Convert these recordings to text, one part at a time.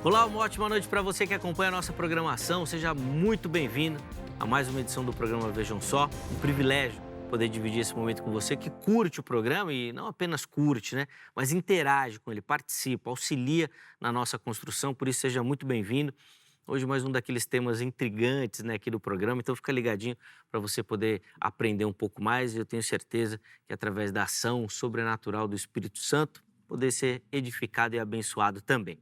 Olá, uma ótima noite para você que acompanha a nossa programação. Seja muito bem-vindo a mais uma edição do programa Vejam Só. Um privilégio poder dividir esse momento com você que curte o programa e não apenas curte, né? Mas interage com ele, participa, auxilia na nossa construção. Por isso, seja muito bem-vindo. Hoje mais um daqueles temas intrigantes, né, aqui do programa, então fica ligadinho para você poder aprender um pouco mais e eu tenho certeza que através da ação sobrenatural do Espírito Santo, poder ser edificado e abençoado também.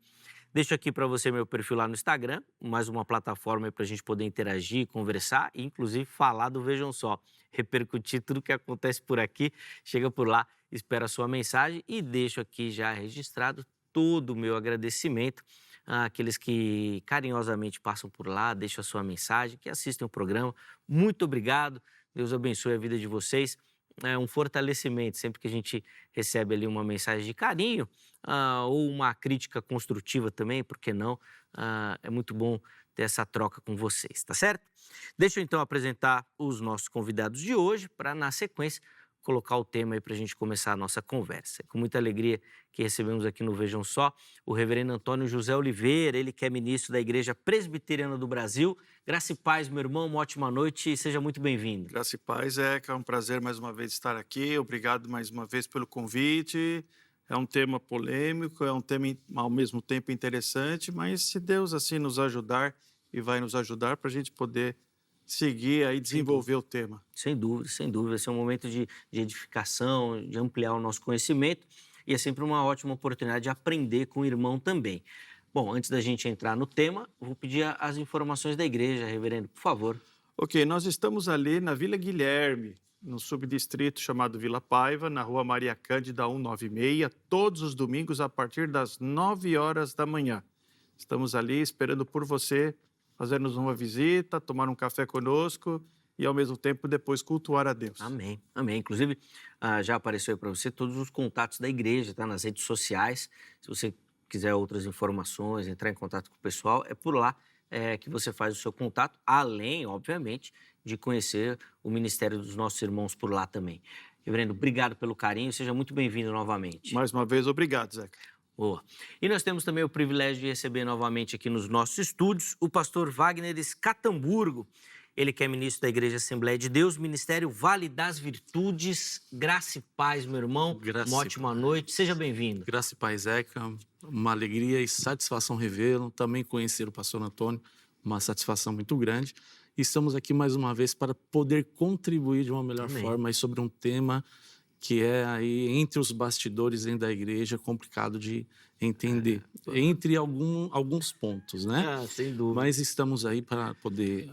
Deixo aqui para você meu perfil lá no Instagram, mais uma plataforma para a gente poder interagir, conversar e inclusive falar do Vejam Só, repercutir tudo que acontece por aqui, chega por lá, espera a sua mensagem e deixo aqui já registrado todo o meu agradecimento àqueles que carinhosamente passam por lá, deixam a sua mensagem, que assistem o programa. Muito obrigado, Deus abençoe a vida de vocês. É um fortalecimento sempre que a gente recebe ali uma mensagem de carinho ou uma crítica construtiva também, por que não? É muito bom ter essa troca com vocês, tá certo? Deixa eu então apresentar os nossos convidados de hoje para, na sequência, colocar o tema aí para a gente começar a nossa conversa. Com muita alegria que recebemos aqui no Vejam Só o reverendo Antônio José Oliveira, ele que é ministro da Igreja Presbiteriana do Brasil. Graça e paz, meu irmão, uma ótima noite e seja muito bem-vindo. Graça e paz, Zeca. É um prazer mais uma vez estar aqui. Obrigado mais uma vez pelo convite. É um tema polêmico, é um tema ao mesmo tempo interessante, mas se Deus assim nos ajudar e vai nos ajudar para a gente poder seguir aí desenvolver o tema. Sem dúvida, sem dúvida. Esse é um momento de edificação, de ampliar o nosso conhecimento e é sempre uma ótima oportunidade de aprender com o irmão também. Bom, antes da gente entrar no tema, vou pedir as informações da igreja, reverendo, por favor. Ok, nós estamos ali na Vila Guilherme, no subdistrito chamado Vila Paiva, na rua Maria Cândida 196, todos os domingos a partir das 9 horas da manhã. Estamos ali esperando por você, fazermos uma visita, tomar um café conosco e, ao mesmo tempo, depois cultuar a Deus. Amém, amém. Inclusive, já apareceu aí para você todos os contatos da igreja, tá? Nas redes sociais. Se você quiser outras informações, entrar em contato com o pessoal, é por lá que você faz o seu contato, além, obviamente, de conhecer o ministério dos nossos irmãos por lá também. Reverendo, obrigado pelo carinho, seja muito bem-vindo novamente. Mais uma vez, obrigado, Zeca. Boa. E nós temos também o privilégio de receber novamente aqui nos nossos estúdios o pastor Wagner Escatamburgo. Ele que é ministro da Igreja Assembleia de Deus, Ministério Vale das Virtudes. Graça e paz, meu irmão. Uma ótima noite. Seja bem-vindo. Graça e paz, Zeca. Uma alegria e satisfação revê-lo. Também conhecer o pastor Antônio, uma satisfação muito grande. E estamos aqui mais uma vez para poder contribuir de uma melhor forma aí sobre um tema que é aí entre os bastidores dentro da igreja, complicado de entender, entre alguns pontos, né? Sem dúvida. Mas estamos aí para poder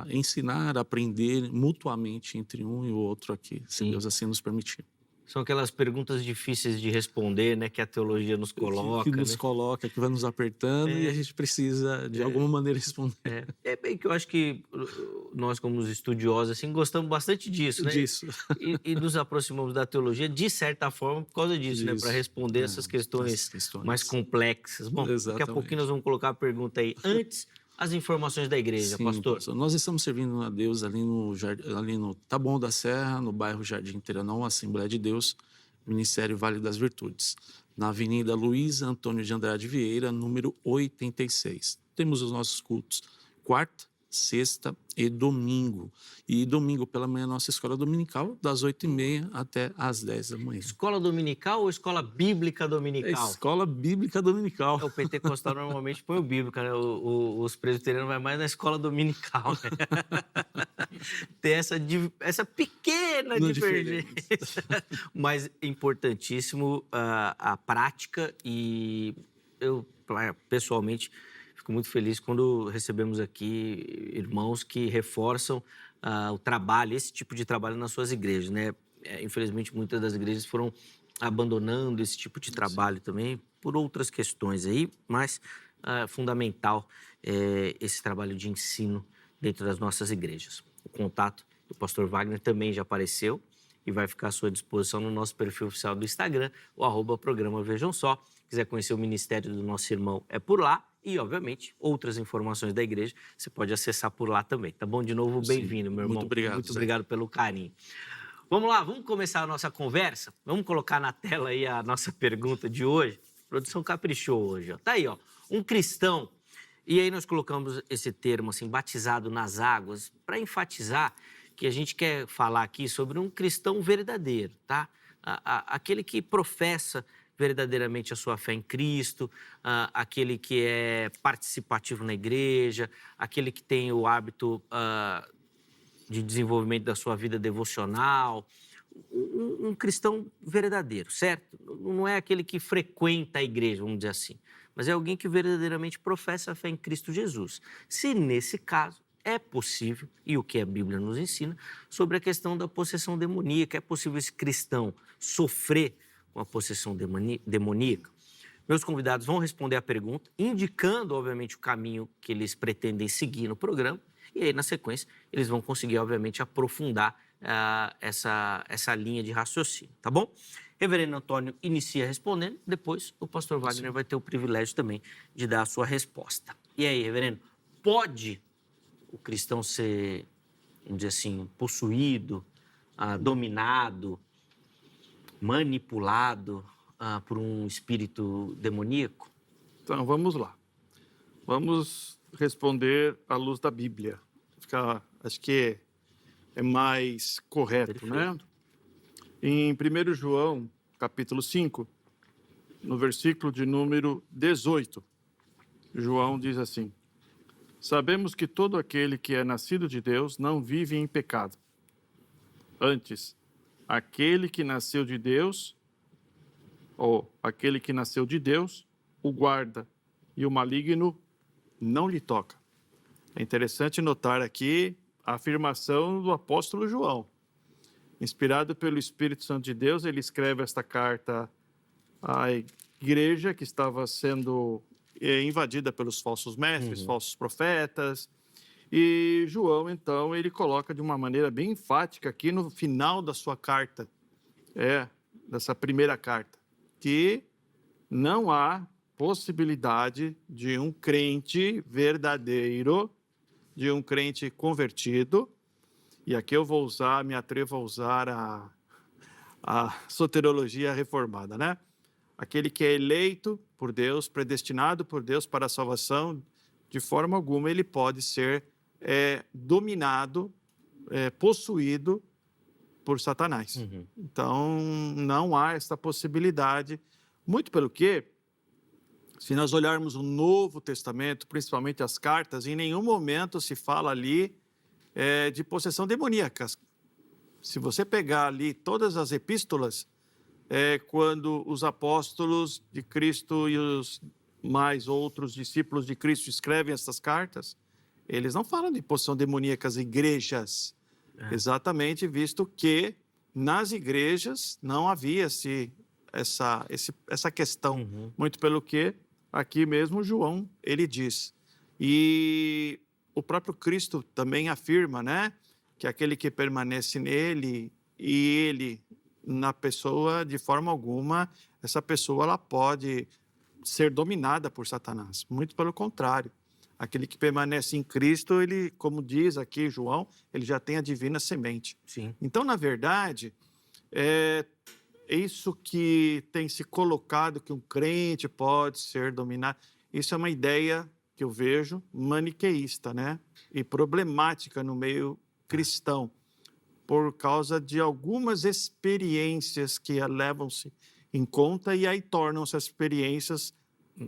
ensinar, aprender mutuamente entre um e o outro aqui, se Deus assim nos permitir. São aquelas perguntas difíceis de responder, né, que a teologia nos coloca. Que nos coloca, que vai nos apertando e a gente precisa, de alguma maneira, responder. É bem que eu acho que nós, como os estudiosos, assim, gostamos bastante disso, né? Disso. E nos aproximamos da teologia, de certa forma, por causa disso, né? Para responder essas questões mais complexas. Bom, daqui a pouquinho nós vamos colocar a pergunta aí. Antes, as informações da igreja, Sim, pastor. Nós estamos servindo a Deus ali no Taboão da Serra, no bairro Jardim Teranão, Assembleia de Deus, Ministério Vale das Virtudes, na Avenida Luiz Antônio de Andrade Vieira, número 86. Temos os nossos cultos quarta, sexta e domingo. E domingo pela manhã, nossa escola dominical, das 8h30 até às 10 da manhã. Escola dominical ou escola bíblica dominical? Escola bíblica dominical. O pentecostal normalmente põe o bíblico, né? Os presbiterianos vai mais na escola dominical, né? Tem essa pequena divergência. Mas importantíssimo a prática e eu, pessoalmente, fico muito feliz quando recebemos aqui irmãos que reforçam o trabalho, esse tipo de trabalho nas suas igrejas, né? Infelizmente, muitas das igrejas foram abandonando esse tipo de trabalho também por outras questões aí, mas fundamental esse trabalho de ensino dentro das nossas igrejas. O contato do pastor Wagner também já apareceu e vai ficar à sua disposição no nosso perfil oficial do Instagram, o @programa Vejam Só. Quiser conhecer o ministério do nosso irmão, é por lá. E, obviamente, outras informações da igreja você pode acessar por lá também. Tá bom? De novo, bem-vindo, meu irmão. Muito obrigado. Muito obrigado pelo carinho. Vamos lá, vamos começar a nossa conversa? Vamos colocar na tela aí a nossa pergunta de hoje? A produção caprichou hoje, ó. Tá aí, ó. Um cristão, e aí nós colocamos esse termo assim, batizado nas águas, para enfatizar que a gente quer falar aqui sobre um cristão verdadeiro, tá? Aquele que professa verdadeiramente a sua fé em Cristo, aquele que é participativo na igreja, aquele que tem o hábito de desenvolvimento da sua vida devocional, um cristão verdadeiro, certo? Não é aquele que frequenta a igreja, vamos dizer assim, mas é alguém que verdadeiramente professa a fé em Cristo Jesus. Se nesse caso é possível, e o que a Bíblia nos ensina, sobre a questão da possessão demoníaca, é possível esse cristão sofrer com a possessão demoníaca? Meus convidados vão responder a pergunta, indicando, obviamente, o caminho que eles pretendem seguir no programa, e aí, na sequência, eles vão conseguir, obviamente, aprofundar essa linha de raciocínio, tá bom? Reverendo Antônio inicia respondendo, depois o pastor Wagner vai ter o privilégio também de dar a sua resposta. E aí, reverendo, pode o cristão ser, vamos dizer assim, possuído, dominado, manipulado por um espírito demoníaco? Então, vamos lá. Vamos responder à luz da Bíblia. Acho que é mais correto, Perfeito. né? Em 1 João, capítulo 5, no versículo de número 18, João diz assim: sabemos que todo aquele que é nascido de Deus não vive em pecado. Antes, aquele que nasceu de Deus, o guarda, e o maligno não lhe toca. É interessante notar aqui a afirmação do apóstolo João. Inspirado pelo Espírito Santo de Deus, ele escreve esta carta à igreja que estava sendo invadida pelos falsos mestres, falsos profetas. E João, então, ele coloca de uma maneira bem enfática aqui no final da sua carta, dessa primeira carta, que não há possibilidade de um crente verdadeiro, de um crente convertido, e aqui eu me atrevo a usar a soteriologia reformada, né? Aquele que é eleito por Deus, predestinado por Deus para a salvação, de forma alguma ele pode ser dominado, possuído por Satanás. Então, não há essa possibilidade, muito pelo que, se nós olharmos o Novo Testamento, principalmente as cartas, em nenhum momento se fala ali de possessão demoníaca. Se você pegar ali todas as epístolas, quando os apóstolos de Cristo e os mais outros discípulos de Cristo escrevem essas cartas, eles não falam de possessão demoníaca às igrejas, exatamente visto que nas igrejas não havia essa questão, muito pelo que aqui mesmo João, ele diz. E o próprio Cristo também afirma, né, que aquele que permanece nele e ele na pessoa, de forma alguma, essa pessoa ela pode ser dominada por Satanás. Muito pelo contrário. Aquele que permanece em Cristo, ele, como diz aqui João, ele já tem a divina semente. Sim. Então, na verdade, isso que tem se colocado, que um crente pode ser dominado, isso é uma ideia que eu vejo maniqueísta, né? E problemática no meio cristão, por causa de algumas experiências que levam-se em conta e aí tornam-se as experiências,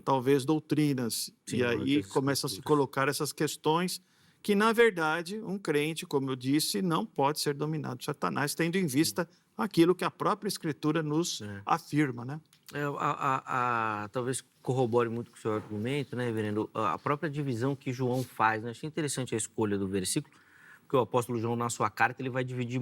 talvez, doutrinas. Sim, e aí começam a se colocar essas questões que, na verdade, um crente, como eu disse, não pode ser dominado por Satanás, tendo em vista aquilo que a própria Escritura nos afirma, né? Talvez corrobore muito com o seu argumento, né, reverendo? A própria divisão que João faz, né? Achei interessante a escolha do versículo, porque o apóstolo João, na sua carta, ele vai dividir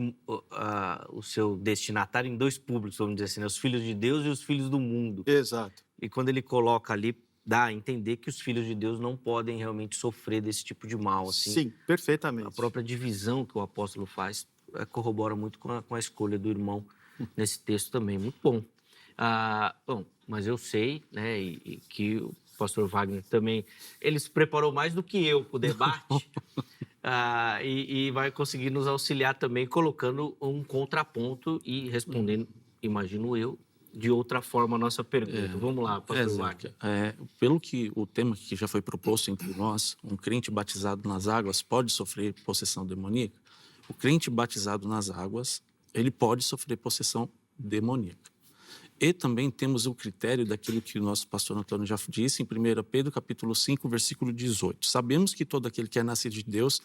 o seu destinatário em dois públicos, vamos dizer assim, né? Os filhos de Deus e os filhos do mundo. Exato. E quando ele coloca ali, dá a entender que os filhos de Deus não podem realmente sofrer desse tipo de mal. Assim. Sim, perfeitamente. A própria divisão que o apóstolo faz corrobora muito com a escolha do irmão nesse texto também. Muito bom. Bom, mas eu sei, né, e que o pastor Wagner também, ele se preparou mais do que eu para o debate e vai conseguir nos auxiliar também colocando um contraponto e respondendo, imagino eu, de outra forma a nossa pergunta. Vamos lá, pastor Zeca, Wagner. pelo que o tema que já foi proposto entre nós, um crente batizado nas águas pode sofrer possessão demoníaca? O crente batizado nas águas, ele pode sofrer possessão demoníaca. E também temos o critério daquilo que o nosso pastor Antônio já disse em 1 Pedro capítulo 5, versículo 18. Sabemos que todo aquele que é nascido de Deus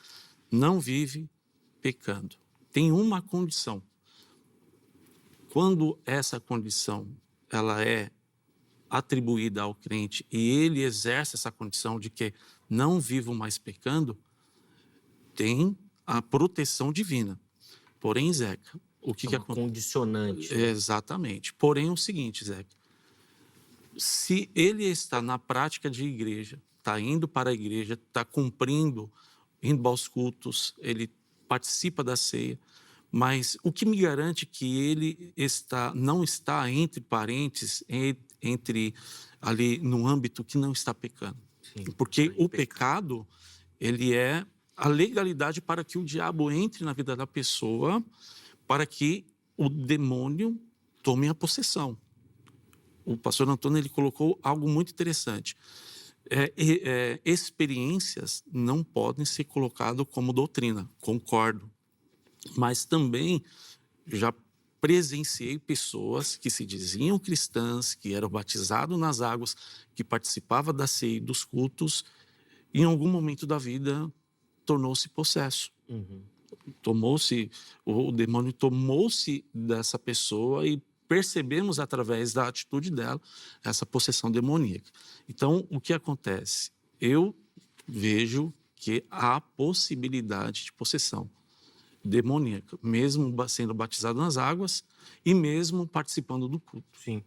não vive pecando. Tem uma condição. Quando essa condição ela é atribuída ao crente e ele exerce essa condição de que não vivo mais pecando, tem a proteção divina. Porém, Zeca, o que acontece? Condicionante. Exatamente. Porém, o seguinte, Zeca, se ele está na prática de igreja, está indo para a igreja, está cumprindo, indo aos cultos, ele participa da ceia, mas o que me garante que ele não está entre parentes, entre ali no âmbito que não está pecando? Sim, porque o pecado, ele é a legalidade para que o diabo entre na vida da pessoa, para que o demônio tome a possessão. O pastor Antônio ele colocou algo muito interessante. Experiências não podem ser colocadas como doutrina, concordo. Mas também já presenciei pessoas que se diziam cristãs, que eram batizados nas águas, que participavam da ceia e dos cultos, e em algum momento da vida tornou-se possesso. O demônio tomou-se dessa pessoa e percebemos através da atitude dela essa possessão demoníaca. Então, o que acontece? Eu vejo que há possibilidade de possessão demoníaca, mesmo sendo batizado nas águas e mesmo participando do culto. Sim,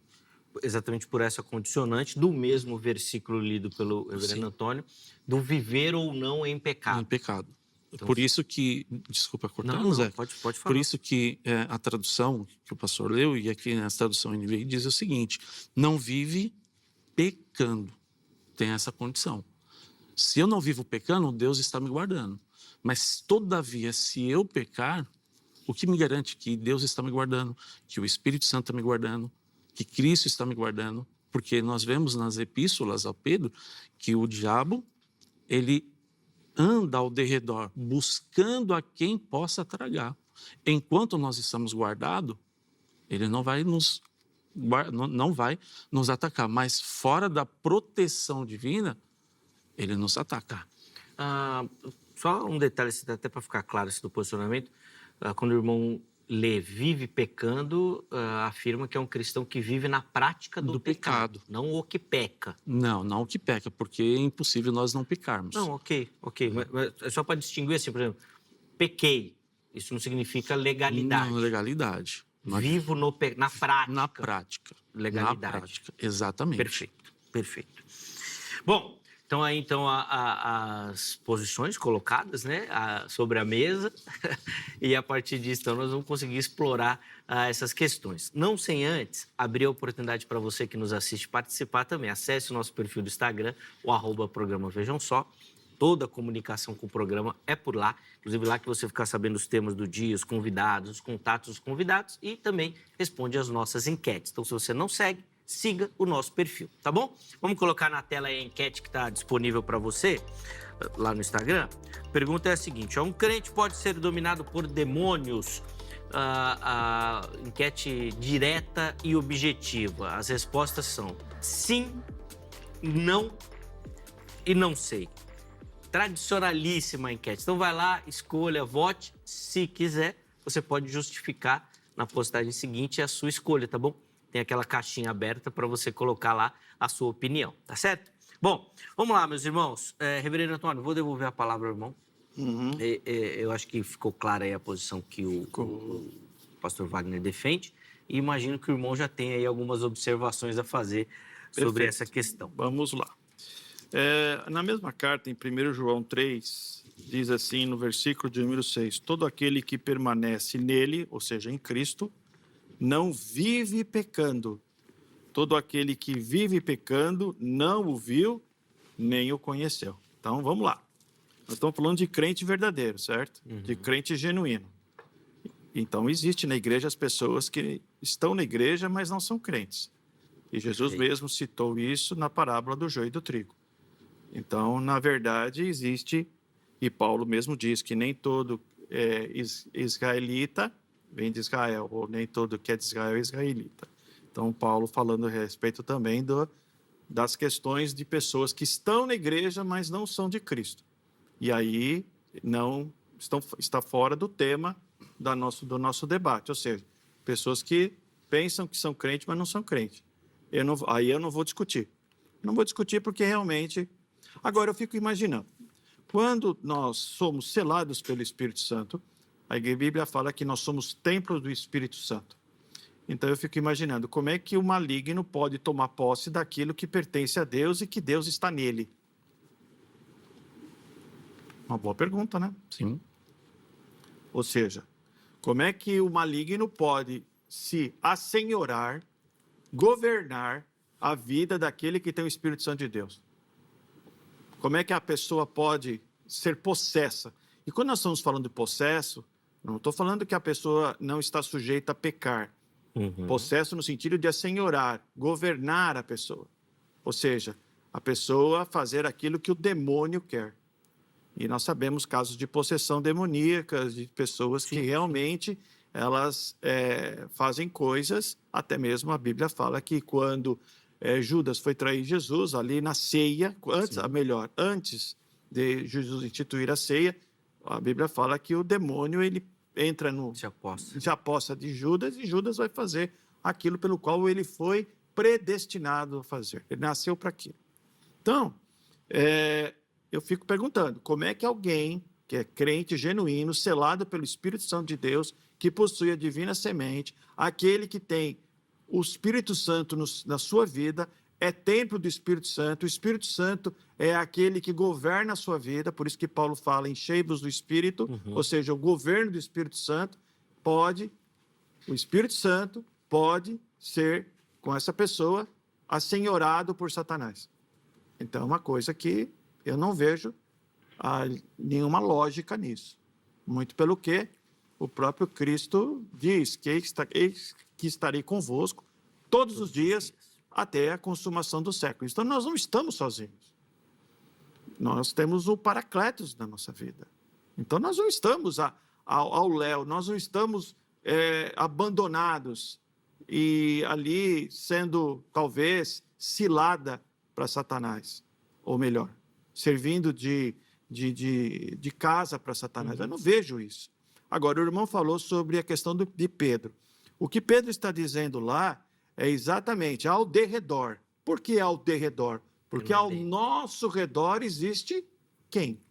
exatamente por essa condicionante do mesmo versículo lido pelo reverendo Antônio, do viver ou não em pecado. Em pecado. Então, por isso que, desculpa cortar, Zé, pode falar. Por isso que a tradução que o pastor leu, e aqui nessa tradução NVI, diz o seguinte: não vive pecando. Tem essa condição. Se eu não vivo pecando, Deus está me guardando. Mas, todavia, se eu pecar, o que me garante que Deus está me guardando, que o Espírito Santo está me guardando, que Cristo está me guardando? Porque nós vemos nas epístolas ao Pedro que o diabo, ele anda ao derredor, buscando a quem possa tragar. Enquanto nós estamos guardados, ele não vai nos atacar, mas fora da proteção divina, ele nos ataca. Só um detalhe, até para ficar claro esse do posicionamento, quando o irmão lê vive pecando, afirma que é um cristão que vive na prática do pecado, não o que peca. Não o que peca, porque é impossível nós não pecarmos. Não, ok. Mas é só para distinguir assim, por exemplo, pequei, isso não significa legalidade. Não, legalidade. Vivo na prática. Na prática. Legalidade. Na prática, exatamente. Perfeito. Bom, então aí as posições colocadas, né, sobre a mesa e a partir disso então, nós vamos conseguir explorar essas questões. Não sem antes abrir a oportunidade para você que nos assiste participar também. Acesse o nosso perfil do Instagram, o @programa Vejam Só. Toda a comunicação com o programa é por lá. Inclusive lá que você fica sabendo os temas do dia, os convidados, os contatos dos convidados e também responde às nossas enquetes. Então, se você não segue, siga o nosso perfil, tá bom? Vamos colocar na tela aí a enquete que está disponível para você lá no Instagram. A pergunta é a seguinte: um crente pode ser dominado por demônios? A enquete direta e objetiva. As respostas são sim, não e não sei. Tradicionalíssima a enquete. Então vai lá, escolha, vote. Se quiser, você pode justificar na postagem seguinte a sua escolha, tá bom? Tem aquela caixinha aberta para você colocar lá a sua opinião, tá certo? Bom, vamos lá, meus irmãos. Reverendo Antônio, vou devolver a palavra ao irmão. Eu acho que ficou clara aí a posição que o pastor Wagner defende e imagino que o irmão já tem aí algumas observações a fazer sobre essa questão. Vamos lá. Na mesma carta, em 1 João 3, diz assim no versículo de número 6, todo aquele que permanece nele, ou seja, em Cristo, não vive pecando. Todo aquele que vive pecando não o viu, nem o conheceu. Então, vamos lá. Nós estamos falando de crente verdadeiro, certo? De crente genuíno. Então, existe na igreja as pessoas que estão na igreja, mas não são crentes. E Jesus Perfeito. mesmo citou isso na parábola do joio e do trigo. Então, na verdade, existe, e Paulo mesmo diz que nem todo israelita vem de Israel, ou nem todo que é de Israel é israelita. Então, Paulo falando a respeito também das questões de pessoas que estão na igreja, mas não são de Cristo. E aí não está fora do tema do nosso debate, ou seja, pessoas que pensam que são crentes, mas não são crentes. Aí eu não vou discutir. Não vou discutir porque realmente... Agora, eu fico imaginando, quando nós somos selados pelo Espírito Santo, a Bíblia fala que nós somos templos do Espírito Santo. Então, eu fico imaginando como é que o maligno pode tomar posse daquilo que pertence a Deus e que Deus está nele. Uma boa pergunta, né? Sim. Ou seja, como é que o maligno pode se assenhorar, governar a vida daquele que tem o Espírito Santo de Deus? Como é que a pessoa pode ser possessa? E quando nós estamos falando de possesso, não estou falando que a pessoa não está sujeita a pecar. Possesso no sentido de assenhorar, governar a pessoa. Ou seja, a pessoa fazer aquilo que o demônio quer. E nós sabemos casos de possessão demoníaca, de pessoas que realmente elas fazem coisas, até mesmo a Bíblia fala que quando Judas foi trair Jesus, ali na ceia, antes de Jesus instituir a ceia, a Bíblia fala que o demônio ele entra se aposta de Judas, e Judas vai fazer aquilo pelo qual ele foi predestinado a fazer. Ele nasceu para aquilo. Então, eu fico perguntando, como é que alguém que é crente genuíno, selado pelo Espírito Santo de Deus, que possui a divina semente, aquele que tem o Espírito Santo na sua vida, é templo do Espírito Santo, o Espírito Santo é aquele que governa a sua vida, por isso que Paulo fala, enchei-vos do Espírito, ou seja, o governo do Espírito Santo o Espírito Santo pode ser, com essa pessoa, assenhorado por Satanás. Então, é uma coisa que eu não vejo nenhuma lógica nisso. Muito pelo que o próprio Cristo diz, que estarei convosco todos os dias até a consumação dos séculos. Então, nós não estamos sozinhos. Nós temos o Paracletos na nossa vida. Então, nós não estamos ao léu, nós não estamos abandonados e ali sendo, talvez, cilada para Satanás. Ou melhor, servindo de casa para Satanás. Eu não vejo isso. Agora, o irmão falou sobre a questão de Pedro. O que Pedro está dizendo lá é exatamente ao derredor. Por que ao derredor? Porque ao nosso redor existe quem?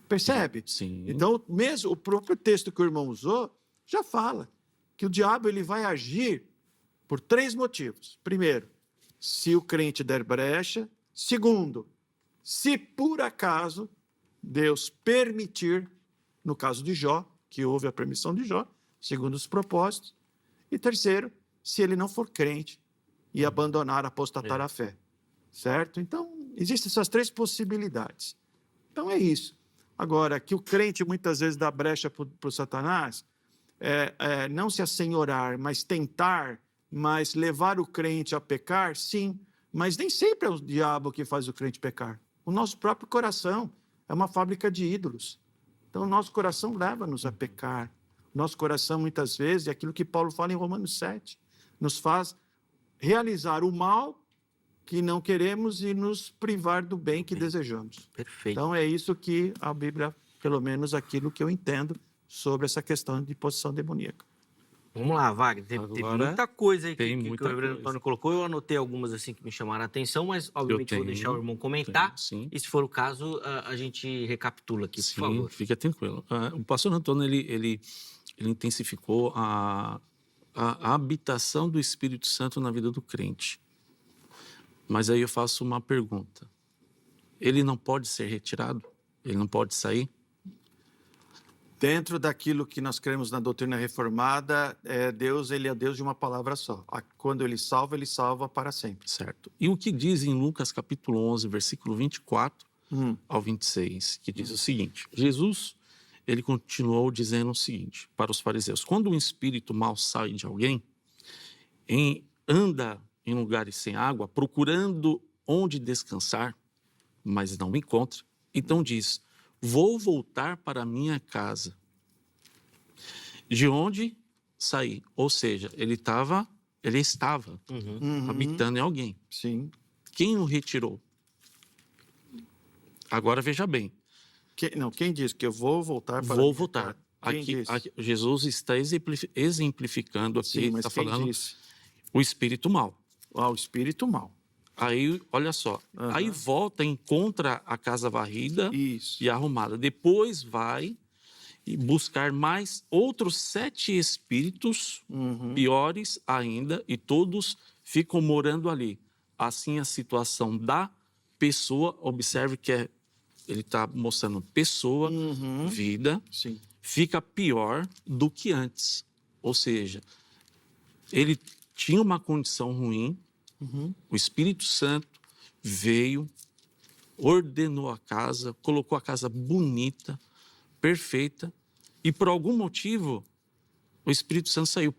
Percebe? Sim. Então, mesmo o próprio texto que o irmão usou já fala que o diabo ele vai agir por 3 motivos. Primeiro, se o crente der brecha. Segundo, se por acaso Deus permitir, no caso de Jó, que houve a permissão de Jó, segundo os propósitos. E terceiro, se ele não for crente e abandonar, apostatar a fé. Certo? Então, existem essas 3 possibilidades. Então, é isso. Agora, que o crente muitas vezes dá brecha para o Satanás, não se assenhorar, mas tentar, mas levar o crente a pecar, sim. Mas nem sempre é o diabo que faz o crente pecar. O nosso próprio coração é uma fábrica de ídolos. Então, o nosso coração leva-nos a pecar. Nosso coração, muitas vezes, é aquilo que Paulo fala em Romanos 7, nos faz realizar o mal que não queremos e nos privar do bem que desejamos. Perfeito. Então, é isso que a Bíblia, pelo menos aquilo que eu entendo sobre essa questão de possessão demoníaca. Vamos lá, Wagner. Tem muita coisa aí que o reverendo coisa. Antônio colocou. Eu anotei algumas assim que me chamaram a atenção, mas obviamente vou deixar o irmão comentar. Sim. E se for o caso, a gente recapitula aqui, por favor. Fica tranquilo. O pastor Antônio, ele intensificou a habitação do Espírito Santo na vida do crente. Mas aí eu faço uma pergunta. Ele não pode ser retirado? Ele não pode sair? Dentro daquilo que nós cremos na doutrina reformada, Deus, ele é Deus de uma palavra só. Quando ele salva para sempre. Certo. E o que diz em Lucas capítulo 11, versículo 24 ao 26, que diz o seguinte: Jesus, ele continuou dizendo o seguinte para os fariseus: quando um espírito mau sai de alguém, anda em lugares sem água, procurando onde descansar, mas não encontra, então diz: vou voltar para minha casa, de onde saí. Ou seja, ele estava habitando em alguém. Sim. Quem o retirou? Agora veja bem. Quem disse que eu vou voltar para Vou minha voltar. casa? Quem disse? Aqui, Jesus está exemplificando aqui, Sim, mas está quem falando disse? o espírito mau. O espírito mau. Aí, olha só, aí volta, encontra a casa varrida Isso. e arrumada. Depois vai e buscar mais outros 7 espíritos piores ainda, e todos ficam morando ali. Assim, a situação da pessoa, observe que ele está mostrando pessoa, vida, Sim. fica pior do que antes. Ou seja, ele tinha uma condição ruim, o Espírito Santo veio, ordenou a casa, colocou a casa bonita, perfeita, e por algum motivo o Espírito Santo saiu,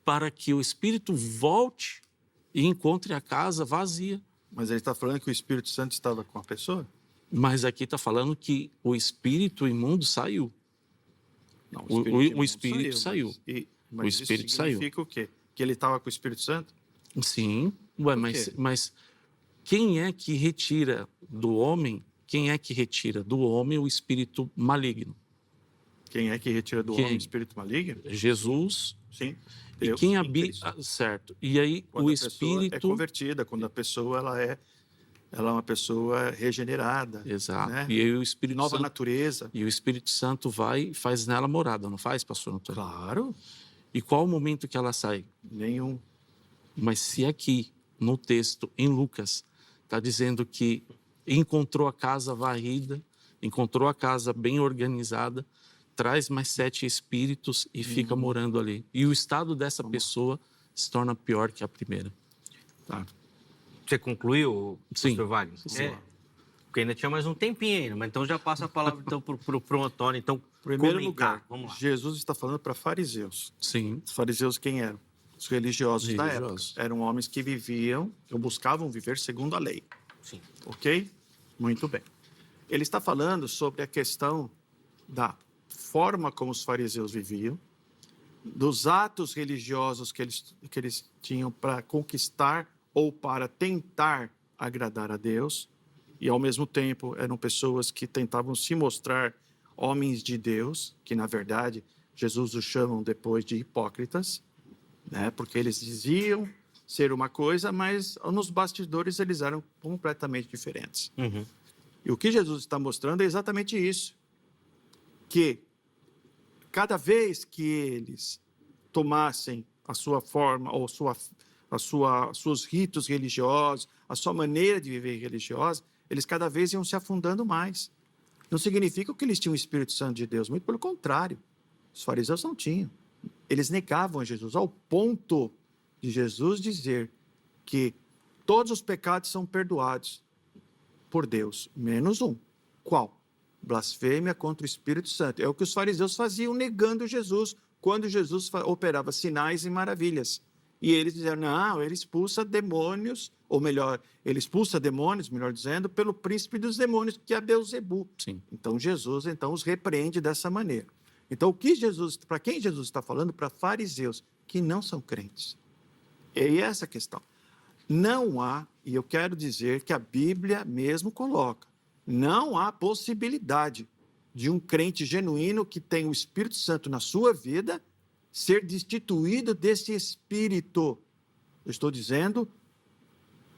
para que o Espírito volte e encontre a casa vazia. Mas ele está falando que o Espírito Santo estava com a pessoa? Mas aqui está falando que o espírito imundo saiu. Não, O espírito saiu. Mas O espírito isso saiu. significa o quê? Que ele estava com o Espírito Santo? Sim, ué, mas quem é que retira do homem? Quem é que retira do homem o espírito maligno? Quem é que retira do homem o espírito maligno? Jesus. Sim. E Deus, quem sim, habita, Cristo. certo? E aí Quando o a pessoa é espírito, convertida, quando a pessoa ela é uma pessoa regenerada, exato. né? E aí o Espírito Nova Santo, natureza. e o Espírito Santo vai e faz nela morada, não faz, pastor Antônio? Claro. E qual o momento que ela sai? Nenhum. Mas se aqui, no texto, em Lucas, está dizendo que encontrou a casa varrida, encontrou a casa bem organizada, traz mais 7 espíritos e fica morando ali. E o estado dessa pessoa se torna pior que a primeira. Tá. Você concluiu, Sim. pastor Wagner? Sim. Porque ainda tinha mais um tempinho ainda, mas então já passa a palavra então, pro Antônio. Então, Primeiro comentar. lugar, Vamos lá. Jesus está falando para fariseus. Sim. Os fariseus quem eram? Os religiosos da época. Religiosos. Eram homens que viviam, ou buscavam viver segundo a lei. Sim. Ok? Muito bem. Ele está falando sobre a questão da forma como os fariseus viviam, dos atos religiosos que eles tinham para conquistar ou para tentar agradar a Deus, e ao mesmo tempo eram pessoas que tentavam se mostrar homens de Deus, que na verdade Jesus os chamam depois de hipócritas, né? Porque eles diziam ser uma coisa, mas nos bastidores eles eram completamente diferentes. E o que Jesus está mostrando é exatamente isso, que cada vez que eles tomassem a sua forma ou seus ritos religiosos, a sua maneira de viver religiosa, eles cada vez iam se afundando mais. Não significa que eles tinham o Espírito Santo de Deus, muito pelo contrário. Os fariseus não tinham. Eles negavam a Jesus, ao ponto de Jesus dizer que todos os pecados são perdoados por Deus, menos um. Qual? Blasfêmia contra o Espírito Santo. É o que os fariseus faziam negando Jesus, quando Jesus operava sinais e maravilhas. E eles diziam, não, ele expulsa demônios, ou melhor, ele expulsa demônios, melhor dizendo, pelo príncipe dos demônios, que é Beelzebu. Sim. Então Jesus os repreende dessa maneira. Então para quem Jesus está falando? Para fariseus que não são crentes. E essa a questão. Não há, e eu quero dizer que a Bíblia mesmo coloca, não há possibilidade de um crente genuíno que tem o Espírito Santo na sua vida ser destituído desse Espírito. Eu estou dizendo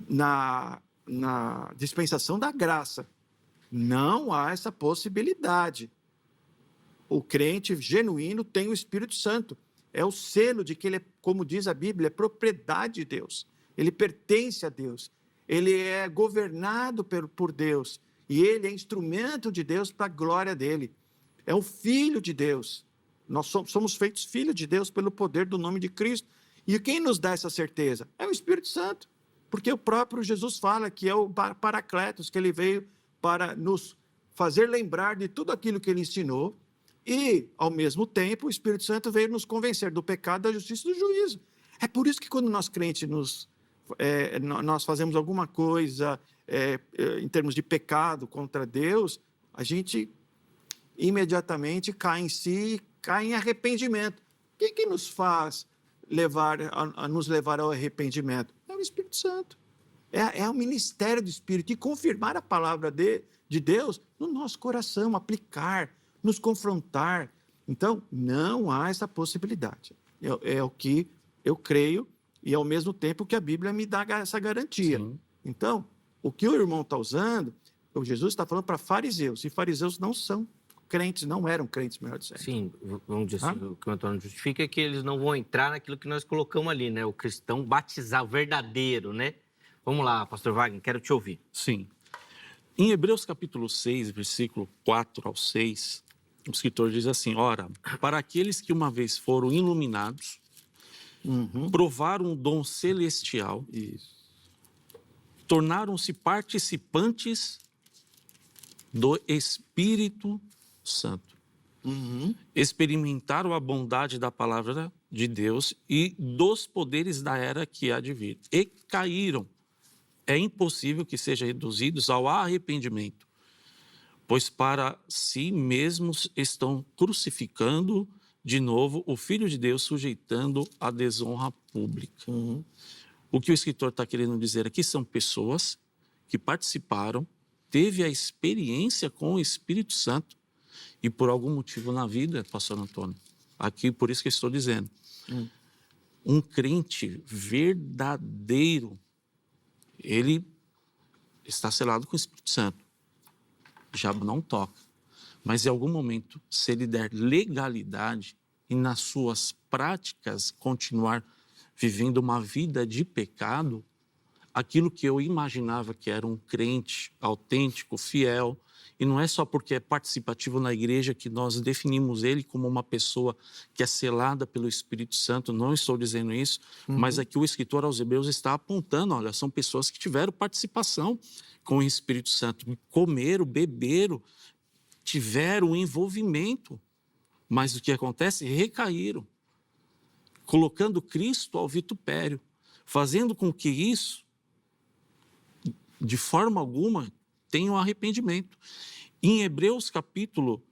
na dispensação da graça. Não há essa possibilidade. O crente genuíno tem o Espírito Santo. É o selo de que ele, como diz a Bíblia, é propriedade de Deus. Ele pertence a Deus. Ele é governado por Deus. E ele é instrumento de Deus para a glória dele. É o Filho de Deus. Nós somos feitos filhos de Deus pelo poder do nome de Cristo. E quem nos dá essa certeza? É o Espírito Santo. Porque o próprio Jesus fala que é o Paracletos, que ele veio para nos fazer lembrar de tudo aquilo que ele ensinou E, ao mesmo tempo, o Espírito Santo veio nos convencer do pecado, da justiça e do juízo. É por isso que quando nós crentes nós fazemos alguma coisa em termos de pecado contra Deus, a gente imediatamente cai em si, cai em arrependimento. O que nos faz nos levar ao arrependimento? É o Espírito Santo. É o ministério do Espírito e confirmar a palavra de Deus no nosso coração, aplicar, nos confrontar. Então, não há essa possibilidade. É o que eu creio e, ao mesmo tempo, que a Bíblia me dá essa garantia. Sim. Então, o que o irmão está usando, o Jesus está falando para fariseus, e fariseus não são crentes, não eram crentes, melhor dizendo. Sim, vamos dizer assim, o que o Antônio justifica é que eles não vão entrar naquilo que nós colocamos ali, né? O cristão batizado, o verdadeiro, né? Vamos lá, pastor Wagner, quero te ouvir. Sim. Em Hebreus capítulo 6, versículo 4 ao 6, o escritor diz assim: ora, para aqueles que uma vez foram iluminados, provaram um dom celestial, tornaram-se participantes do Espírito Santo. Experimentaram a bondade da palavra de Deus e dos poderes da era que há de vir. E caíram. É impossível que sejam reduzidos ao arrependimento, pois para si mesmos estão crucificando de novo o Filho de Deus, sujeitando a desonra pública. O que o escritor está querendo dizer aqui são pessoas que participaram, teve a experiência com o Espírito Santo e por algum motivo na vida, pastor Antônio, aqui por isso que eu estou dizendo, um crente verdadeiro, ele está selado com o Espírito Santo. O diabo não toca. Mas em algum momento, se ele der legalidade e nas suas práticas continuar vivendo uma vida de pecado, aquilo que eu imaginava que era um crente autêntico, fiel, e não é só porque é participativo na igreja que nós definimos ele como uma pessoa que é selada pelo Espírito Santo, não estou dizendo isso, mas aqui o escritor aos Hebreus está apontando, olha, são pessoas que tiveram participação com o Espírito Santo, comeram, beberam, tiveram envolvimento, mas o que acontece? Recaíram, colocando Cristo ao vitupério, fazendo com que isso, de forma alguma, tenha um arrependimento. Em Hebreus capítulo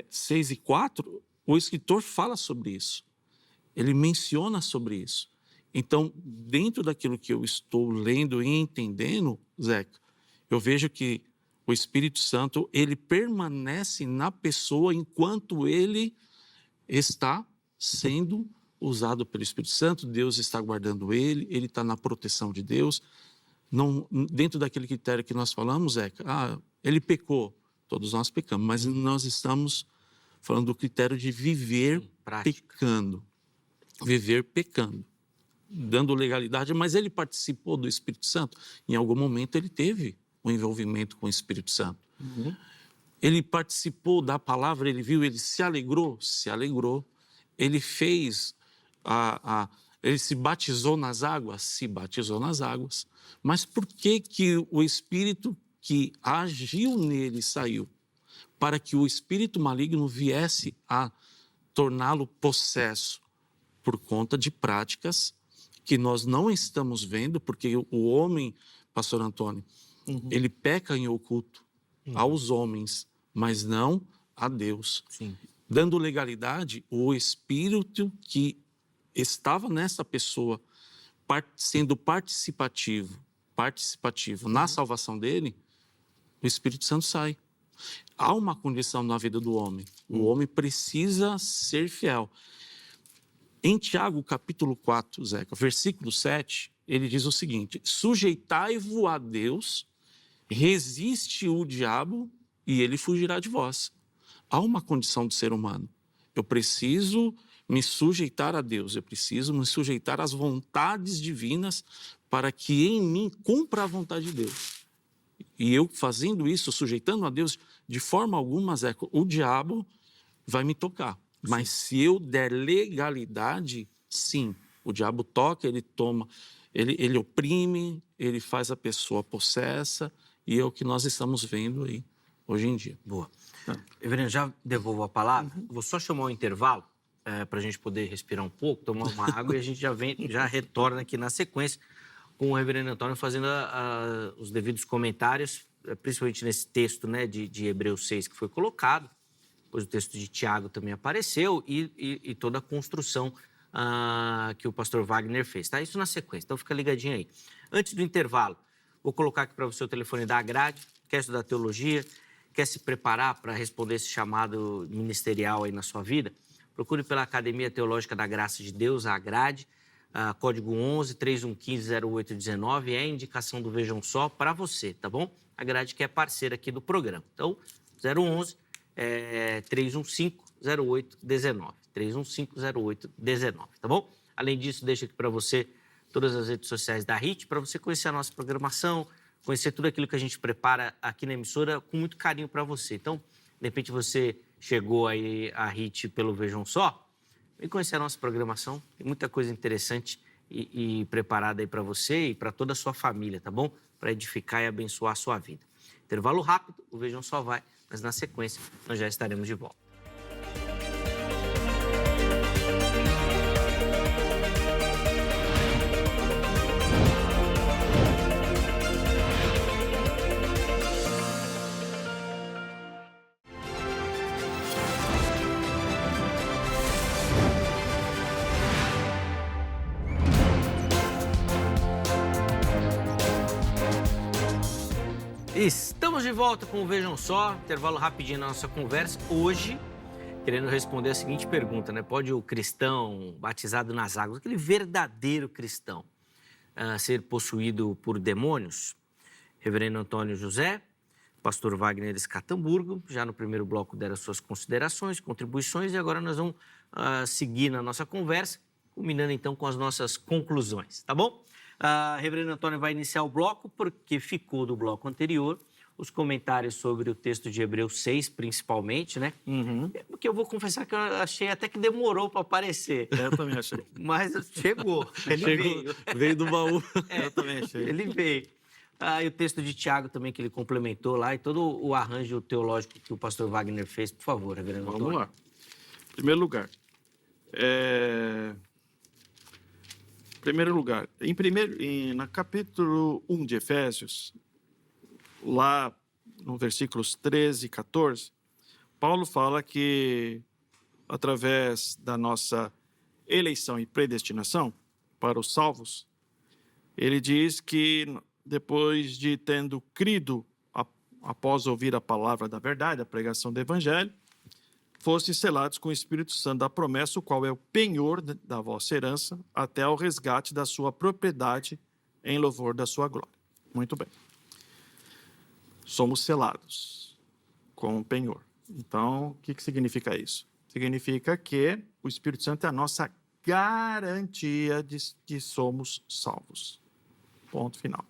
6 e 4, o escritor fala sobre isso. Ele menciona sobre isso. Então, dentro daquilo que eu estou lendo e entendendo, Zeca, eu vejo que o Espírito Santo, ele permanece na pessoa enquanto ele está sendo usado pelo Espírito Santo, Deus está guardando ele está na proteção de Deus. Não, dentro daquele critério que nós falamos, Zeca, ele pecou, todos nós pecamos, mas nós estamos falando do critério de viver pecando, dando legalidade, mas ele participou do Espírito Santo, em algum momento ele teve um envolvimento com o Espírito Santo. Ele participou da palavra, ele viu, ele se alegrou, ele fez ele se batizou nas águas, mas por que o Espírito que agiu nele saiu? Para que o espírito maligno viesse a torná-lo possesso, por conta de práticas que nós não estamos vendo, porque o homem, pastor Antônio, ele peca em oculto aos homens, mas não a Deus. Sim. Dando legalidade, o espírito que estava nessa pessoa, sendo participativo na salvação dele, o Espírito Santo sai. Há uma condição na vida do homem. O homem precisa ser fiel. Em Tiago, capítulo 4, Zeca, versículo 7, ele diz o seguinte: sujeitai-vos a Deus, resiste o diabo e ele fugirá de vós. Há uma condição do ser humano. Eu preciso me sujeitar a Deus, eu preciso me sujeitar às vontades divinas para que em mim cumpra a vontade de Deus. E eu fazendo isso, sujeitando a Deus, de forma alguma, Zé, o diabo vai me tocar. Sim. Mas se eu der legalidade, sim, o diabo toca, ele toma, ele oprime, ele faz a pessoa possessa, e é o que nós estamos vendo aí hoje em dia. Boa. Reverendo, já devolvo a palavra. Vou só chamar um intervalo para a gente poder respirar um pouco, tomar uma água e a gente já retorna aqui na sequência com o reverendo Antônio fazendo os devidos comentários, principalmente nesse texto, né, de Hebreus 6 que foi colocado, depois o texto de Tiago também apareceu e toda a construção que o pastor Wagner fez. Tá? Isso na sequência, então fica ligadinho aí. Antes do intervalo, vou colocar aqui para você o telefone da Agrade, quer estudar teologia, quer se preparar para responder esse chamado ministerial aí na sua vida, procure pela Academia Teológica da Graça de Deus, a Agrade, código 11-3115-0819, é a indicação do Vejam Só para você, tá bom? A Grade que é parceira aqui do programa. Então, 011-315-0819, 315-0819, tá bom? Além disso, deixo aqui para você todas as redes sociais da HIT, para você conhecer a nossa programação, conhecer tudo aquilo que a gente prepara aqui na emissora com muito carinho para você. Então, de repente você chegou aí à HIT pelo Vejam Só, vem conhecer a nossa programação, tem muita coisa interessante e preparada aí para você e para toda a sua família, tá bom? Para edificar e abençoar a sua vida. Intervalo rápido, o Vejam Só vai, mas na sequência nós já estaremos de volta. Estamos de volta com o Vejam Só, intervalo rapidinho na nossa conversa. Hoje, querendo responder a seguinte pergunta, né? Pode o cristão batizado nas águas, aquele verdadeiro cristão, ser possuído por demônios? Reverendo Antônio José, pastor Wagner Escatamburgo, já no primeiro bloco deram suas considerações, contribuições, e agora nós vamos seguir na nossa conversa, culminando então com as nossas conclusões, tá bom? Reverendo Antônio vai iniciar o bloco, porque ficou do bloco anterior os comentários sobre o texto de Hebreus 6, principalmente, né? Porque eu vou confessar que eu achei até que demorou para aparecer. Eu também achei. Mas chegou, veio. Veio do baú. Eu também achei. Ele veio. E o texto de Tiago também, que ele complementou lá, e todo o arranjo teológico que o pastor Wagner fez. Por favor, Reverendo Antônio. Vamos lá. Em primeiro lugar, no capítulo 1 de Efésios, lá no versículos 13 e 14, Paulo fala que, através da nossa eleição e predestinação para os salvos, ele diz que, depois de tendo crido, após ouvir a palavra da verdade, a pregação do evangelho, fossem selados com o Espírito Santo da promessa, o qual é o penhor da vossa herança, até ao resgate da sua propriedade, em louvor da sua glória. Muito bem. Somos selados com o penhor. Então, o que significa isso? Significa que o Espírito Santo é a nossa garantia de que somos salvos. Ponto final.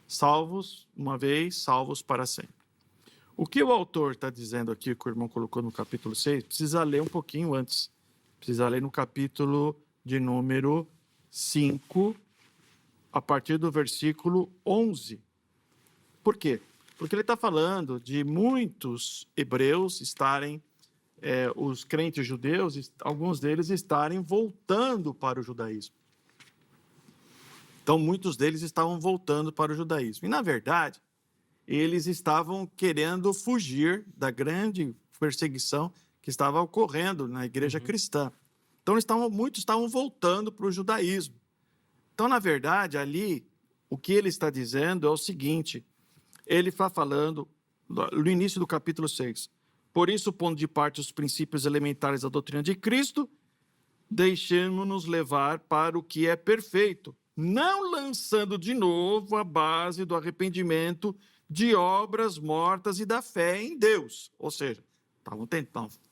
Salvos uma vez, salvos para sempre. O que o autor está dizendo aqui, que o irmão colocou no capítulo 6, precisa ler um pouquinho antes. Precisa ler no capítulo de número 5, a partir do versículo 11. Por quê? Porque ele está falando de muitos hebreus estarem, os crentes judeus, alguns deles estarem voltando para o judaísmo. Então, muitos deles estavam voltando para o judaísmo. E, na verdade, eles estavam querendo fugir da grande perseguição que estava ocorrendo na igreja cristã. Então, muitos estavam voltando para o judaísmo. Então, na verdade, ali, o que ele está dizendo é o seguinte, ele está falando, no início do capítulo 6, por isso, pondo de parte os princípios elementares da doutrina de Cristo, deixemos-nos levar para o que é perfeito, não lançando de novo a base do arrependimento de obras mortas e da fé em Deus. Ou seja, estavam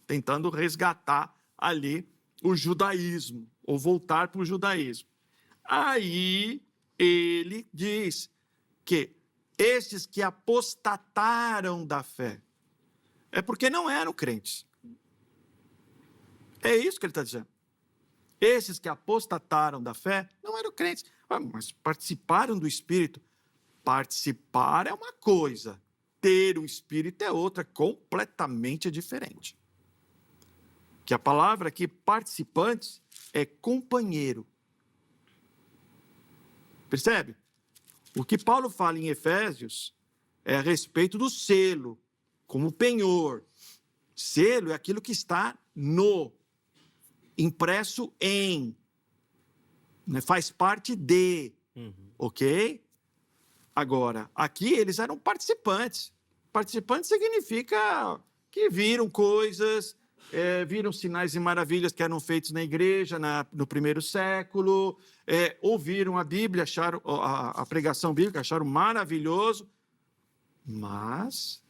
tentando resgatar ali o judaísmo, ou voltar para o judaísmo. Aí ele diz que estes que apostataram da fé é porque não eram crentes. É isso que ele está dizendo. Esses que apostataram da fé não eram crentes, mas participaram do Espírito. Participar é uma coisa, ter o Espírito é outra, completamente diferente. Que a palavra aqui, participantes, é companheiro. Percebe? O que Paulo fala em Efésios é a respeito do selo, como penhor. Selo é aquilo que está no, impresso em, né? Faz parte de, ok? Agora, aqui eles eram participantes. Participantes significa que viram coisas, viram sinais e maravilhas que eram feitos na igreja no primeiro século, ouviram a Bíblia, acharam a pregação bíblica, acharam maravilhoso, mas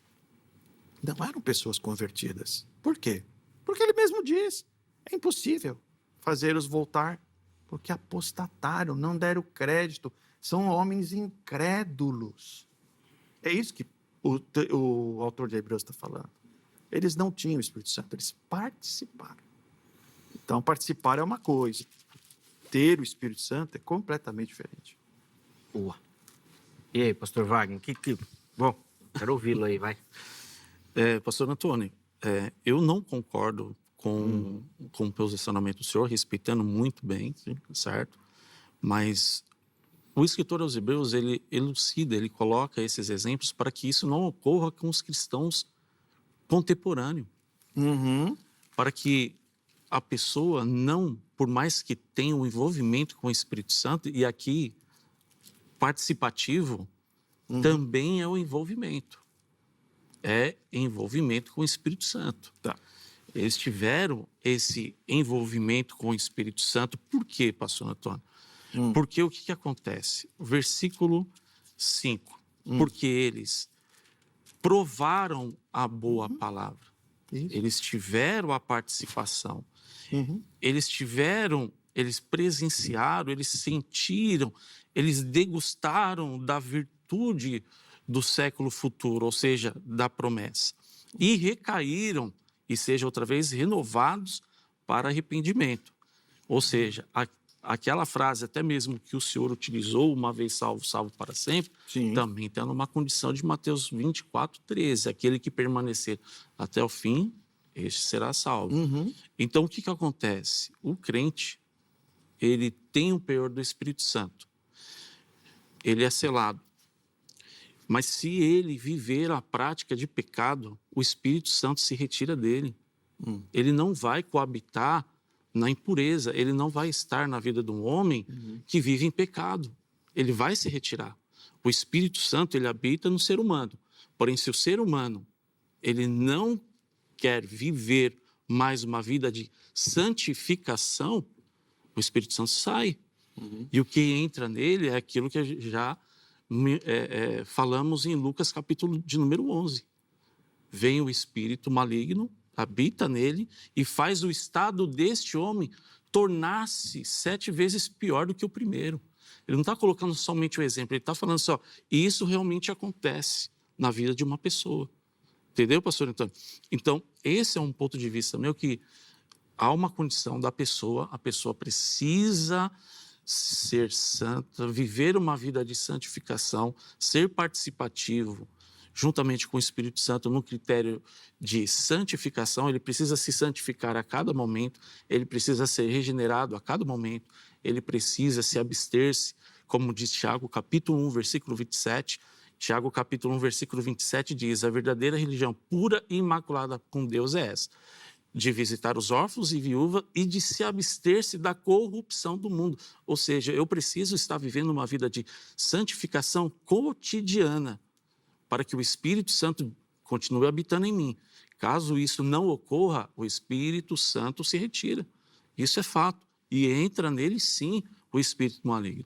não eram pessoas convertidas. Por quê? Porque ele mesmo diz, é impossível fazê-los voltar, porque apostataram, não deram crédito, são homens incrédulos. É isso que o autor de Hebreus está falando. Eles não tinham o Espírito Santo, eles participaram. Então, participar é uma coisa. Ter o Espírito Santo é completamente diferente. Boa. E aí, pastor Wagner, Bom, quero ouvi-lo aí, vai. Pastor Antônio, eu não concordo com o posicionamento do senhor, respeitando muito bem, certo? Mas o escritor aos Hebreus, ele elucida, ele coloca esses exemplos para que isso não ocorra com os cristãos contemporâneos. Para que a pessoa não, por mais que tenha um envolvimento com o Espírito Santo, e aqui participativo também é o envolvimento. É envolvimento com o Espírito Santo. Tá. Eles tiveram esse envolvimento com o Espírito Santo. Por quê, pastor Antônio? Porque o que acontece? O versículo 5. Porque eles provaram a boa palavra. Isso. Eles tiveram a participação. Eles presenciaram, eles sentiram, eles degustaram da virtude do século futuro, ou seja, da promessa. E recaíram, e sejam outra vez renovados para arrependimento. Ou seja, aquela frase até mesmo que o Senhor utilizou, uma vez salvo, salvo para sempre, também está numa condição de Mateus 24:13. Aquele que permanecer até o fim, este será salvo. Então, o que acontece? O crente, ele tem o penhor do Espírito Santo. Ele é selado. Mas se ele viver a prática de pecado, o Espírito Santo se retira dele. Ele não vai coabitar na impureza, ele não vai estar na vida de um homem que vive em pecado. Ele vai se retirar. O Espírito Santo, ele habita no ser humano. Porém, se o ser humano, ele não quer viver mais uma vida de santificação, o Espírito Santo sai. E o que entra nele é aquilo que já falamos em Lucas capítulo de número 11. Vem o espírito maligno, habita nele e faz o estado deste homem tornar-se 7 vezes pior do que o primeiro. Ele não está colocando somente o exemplo, ele está falando só, e isso realmente acontece na vida de uma pessoa. Entendeu, pastor Antônio? Então, esse é um ponto de vista meu que há uma condição da pessoa, a pessoa precisa ser santa, viver uma vida de santificação, ser participativo, juntamente com o Espírito Santo no critério de santificação. Ele precisa se santificar a cada momento, ele precisa ser regenerado a cada momento, ele precisa se abster-se, como diz Tiago, capítulo 1, versículo 27. Tiago, capítulo 1, versículo 27 diz: a verdadeira religião pura e imaculada com Deus é essa, de visitar os órfãos e viúvas e de se abster-se da corrupção do mundo. Ou seja, eu preciso estar vivendo uma vida de santificação cotidiana para que o Espírito Santo continue habitando em mim. Caso isso não ocorra, o Espírito Santo se retira. Isso é fato. E entra nele, sim, o espírito maligno.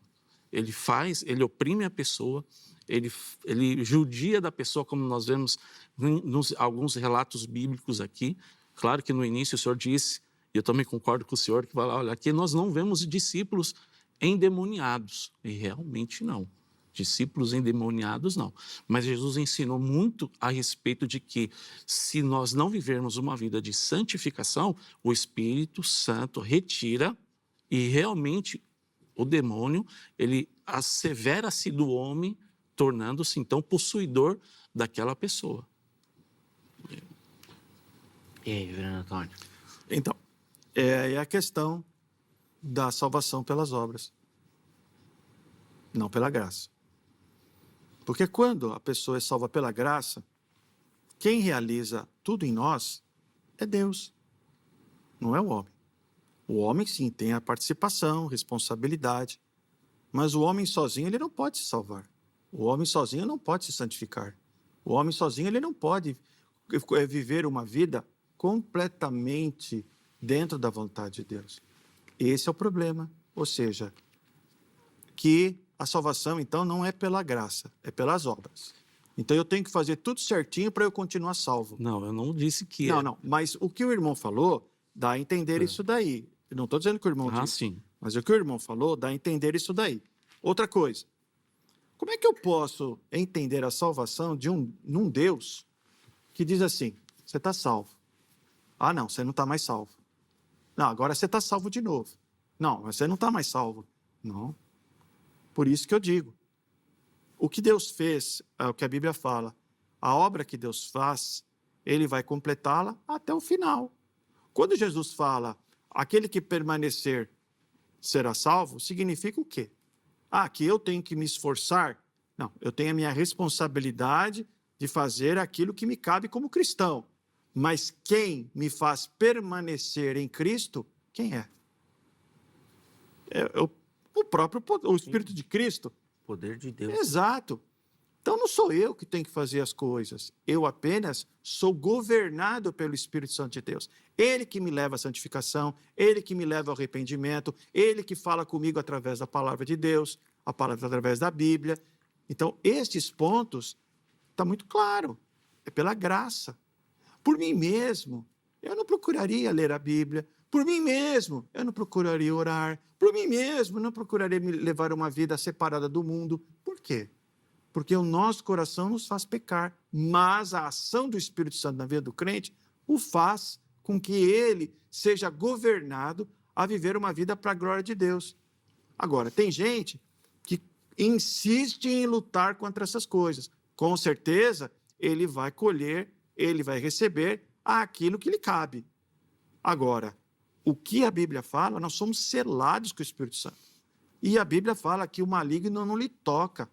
Ele oprime a pessoa, ele judia da pessoa, como nós vemos em alguns relatos bíblicos aqui. Claro que no início o Senhor disse, e eu também concordo com o Senhor, que fala, olha, aqui nós não vemos discípulos endemoniados. E realmente não. Discípulos endemoniados não. Mas Jesus ensinou muito a respeito de que se nós não vivermos uma vida de santificação, o Espírito Santo retira e realmente o demônio, ele assevera-se do homem, tornando-se então possuidor daquela pessoa. E aí, Reverendo Antônio? Então, é a questão da salvação pelas obras, não pela graça. Porque quando a pessoa é salva pela graça, quem realiza tudo em nós é Deus, não é o homem. O homem, sim, tem a participação, responsabilidade, mas o homem sozinho ele não pode se salvar. O homem sozinho não pode se santificar. O homem sozinho ele não pode viver uma vida completamente dentro da vontade de Deus. Esse é o problema. Ou seja, que a salvação, então, não é pela graça, é pelas obras. Então, eu tenho que fazer tudo certinho para eu continuar salvo. Não, eu não disse que Não, mas o que o irmão falou dá a entender isso daí. Eu não estou dizendo que o irmão disse, sim. mas o que o irmão falou dá a entender isso daí. Outra coisa, como é que eu posso entender a salvação de um Deus que diz assim, você está salvo. Ah, não, você não está mais salvo. Não, agora você está salvo de novo. Não, mas você não está mais salvo. Não. Por isso que eu digo, o que Deus fez, é o que a Bíblia fala, a obra que Deus faz, ele vai completá-la até o final. Quando Jesus fala, aquele que permanecer será salvo, significa o quê? Ah, que eu tenho que me esforçar? Não, eu tenho a minha responsabilidade de fazer aquilo que me cabe como cristão. Mas quem me faz permanecer em Cristo, quem é? É o próprio o Espírito de Cristo. Poder de Deus. Exato. Então não sou eu que tenho que fazer as coisas. Eu apenas sou governado pelo Espírito Santo de Deus. Ele que me leva à santificação, ele que me leva ao arrependimento, ele que fala comigo através da palavra de Deus, a palavra através da Bíblia. Então, estes pontos, está muito claro. É pela graça. Por mim mesmo, eu não procuraria ler a Bíblia. Por mim mesmo, eu não procuraria orar. Por mim mesmo, eu não procuraria me levar uma vida separada do mundo. Por quê? Porque o nosso coração nos faz pecar, mas a ação do Espírito Santo na vida do crente o faz com que ele seja governado a viver uma vida para a glória de Deus. Agora, tem gente que insiste em lutar contra essas coisas. Com certeza, ele vai colher, ele vai receber aquilo que lhe cabe. Agora, o que a Bíblia fala, nós somos selados com o Espírito Santo. E a Bíblia fala que o maligno não lhe toca.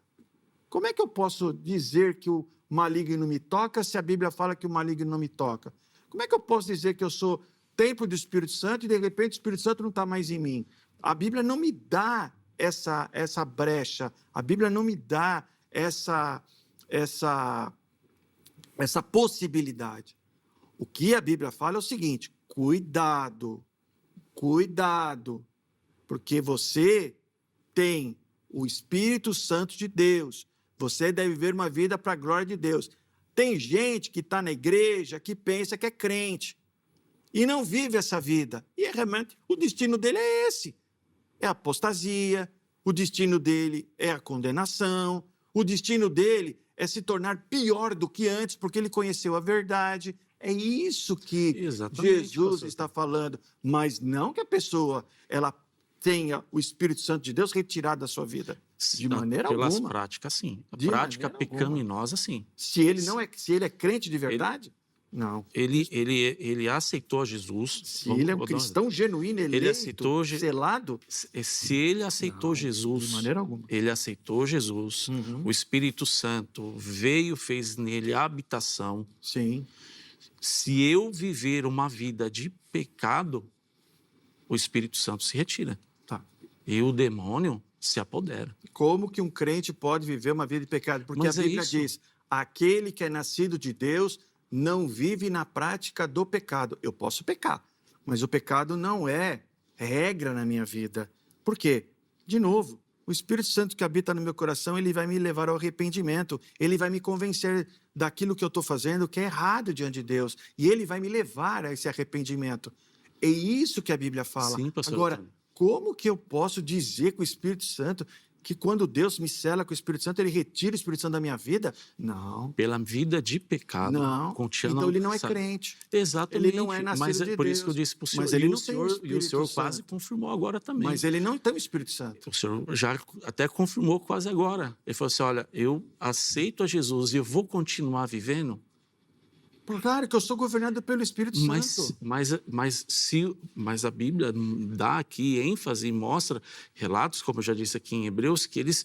Como é que eu posso dizer que o maligno me toca se a Bíblia fala que o maligno não me toca? Como é que eu posso dizer que eu sou templo do Espírito Santo e, de repente, o Espírito Santo não está mais em mim? A Bíblia não me dá essa brecha. A Bíblia não me dá essa possibilidade. O que a Bíblia fala é o seguinte, cuidado, porque você tem o Espírito Santo de Deus. Você deve viver uma vida para a glória de Deus. Tem gente que está na igreja que pensa que é crente e não vive essa vida. E realmente o destino dele é esse. É a apostasia, o destino dele é a condenação, o destino dele é se tornar pior do que antes porque ele conheceu a verdade. É isso que Jesus está falando. Mas não que a pessoa ela tenha o Espírito Santo de Deus retirado da sua vida. De maneira alguma. Pelas práticas, sim. A prática pecaminosa, sim. Se ele é crente de verdade, não. Ele aceitou Jesus. Se ele é um cristão genuíno, eleito, selado. Se ele aceitou Jesus, de maneira alguma. Ele aceitou Jesus. O Espírito Santo veio, fez nele habitação. Sim. Se eu viver uma vida de pecado, o Espírito Santo se retira. Tá. E o demônio se apodera. Como que um crente pode viver uma vida de pecado? Porque a Bíblia diz, aquele que é nascido de Deus não vive na prática do pecado. Eu posso pecar, mas o pecado não é regra na minha vida. Por quê? De novo, o Espírito Santo que habita no meu coração, ele vai me levar ao arrependimento, ele vai me convencer daquilo que eu estou fazendo que é errado diante de Deus, e ele vai me levar a esse arrependimento. É isso que a Bíblia fala. Sim, pastor. Agora, como que eu posso dizer que o Espírito Santo que quando Deus me sela com o Espírito Santo, ele retira o Espírito Santo da minha vida? Não. Pela vida de pecado. Não. Continua, Então ele não é sabe? crente. Exatamente. Ele não é nascido mas é de por isso Deus. que eu disse para o senhor. Mas ele E não o tem o senhor, Espírito quase Santo. confirmou agora também. Mas ele não tem o Espírito Santo. O senhor já até confirmou quase agora. Ele falou assim, olha, eu aceito a Jesus e eu vou continuar vivendo. Claro que eu sou governado pelo Espírito Santo. Mas a Bíblia dá aqui ênfase e mostra relatos, como eu já disse aqui em Hebreus, que eles